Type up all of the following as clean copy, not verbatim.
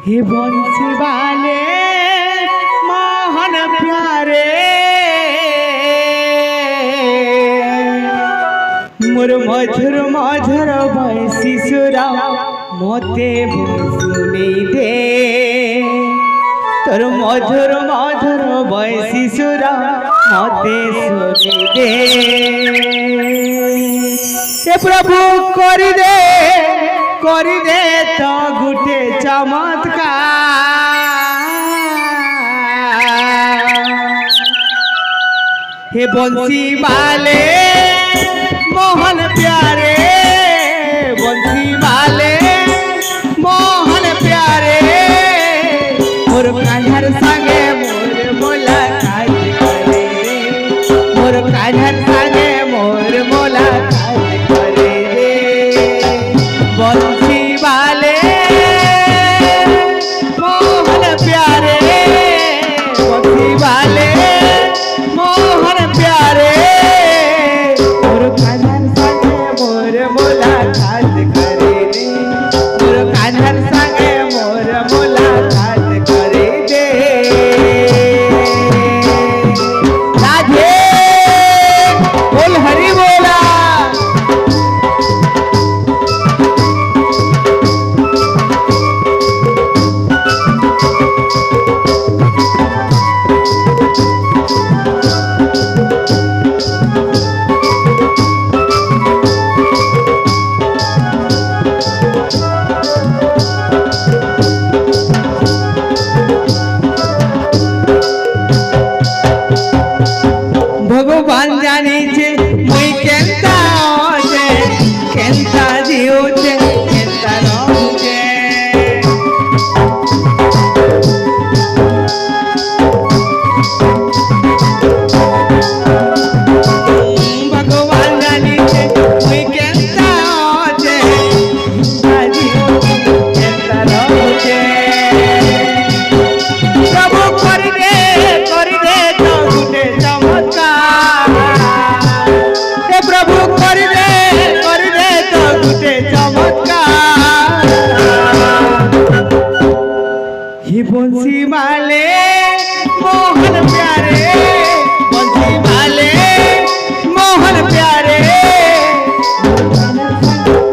हे बंसी वाले मोहन प्यारे मोर मधुर मधुर बंसी सुरा मते शुने दे तोर मधुर मधुर बंसी सुरा मते शुने दे हे प्रभु कर दे तो गुटे चमत्कार हे बंसी वाले मोहन प्यारे बंसी वाले मोहन प्यारे मोर कान्हर संगे मोर मुलाकात करे मोर कान्हर संगे मोर मुलाकात करे बंसी वाले मोहन प्यारे बंसी वाले मोहन प्यारे मोर कान्हर संगे मोर मुलाकात करे दे मोर कान्हर संगे मोर मुलाकात करे दे राधे बोल हरि बोला भगवान जाने छे मुई केंता होचे केंता जीवचे केंता रहूचे भगवान जाने छे मुई केंता होचे केंता जीवचे केंता रहूचे प्रभु कर दे तो गुटे चमत्कार प्रभु कर दे तो गुटे चमत्कार हे बंसी वाले मोहन प्यारे बंसी वाले मोहन प्यारे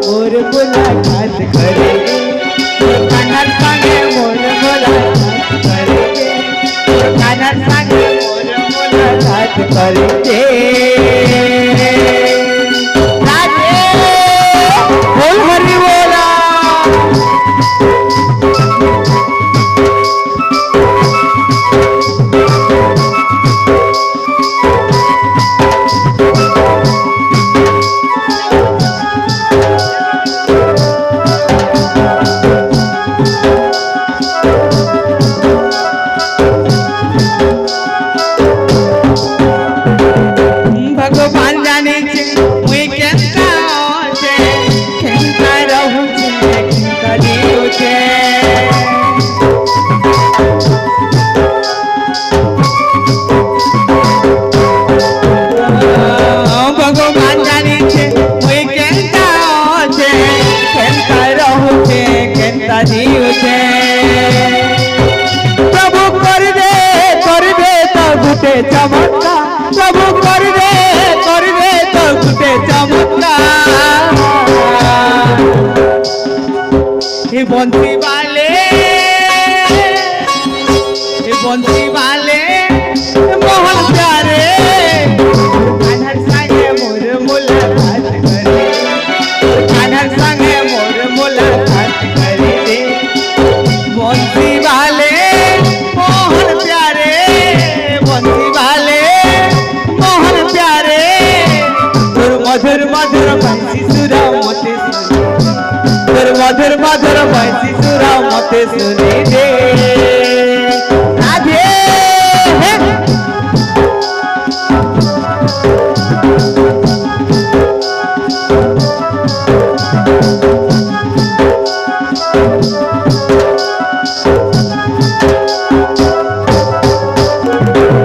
मोर मुलाकात करे कान्हर संगे मोर मुलाकात करे कान्हर संगे मोर मुलाकात करे राधे बोल हरि बोला भगवान जाने छे मुई केंता होचे केंता रहूचे केंता जीवचे भगवान जाने छे मुई केंता होचे केंता रहूचे केंता जीवचे प्रभु कर दे तो गुटे चमत्कार प्रभु कर दे तो गुटे चमत्कार हे बंसी वाले मोहन प्यारे कान्हर संगे मोर मुलाकात करे कान्हर संगे मोर मुलाकात करे दे बंसी वाले मोहन प्यारे बंसी वाले मोहन प्यारे तोर मधुर मधुर बंसी सुरा मते तोर मधुर मधुर बंसी सुरा मते सुने दे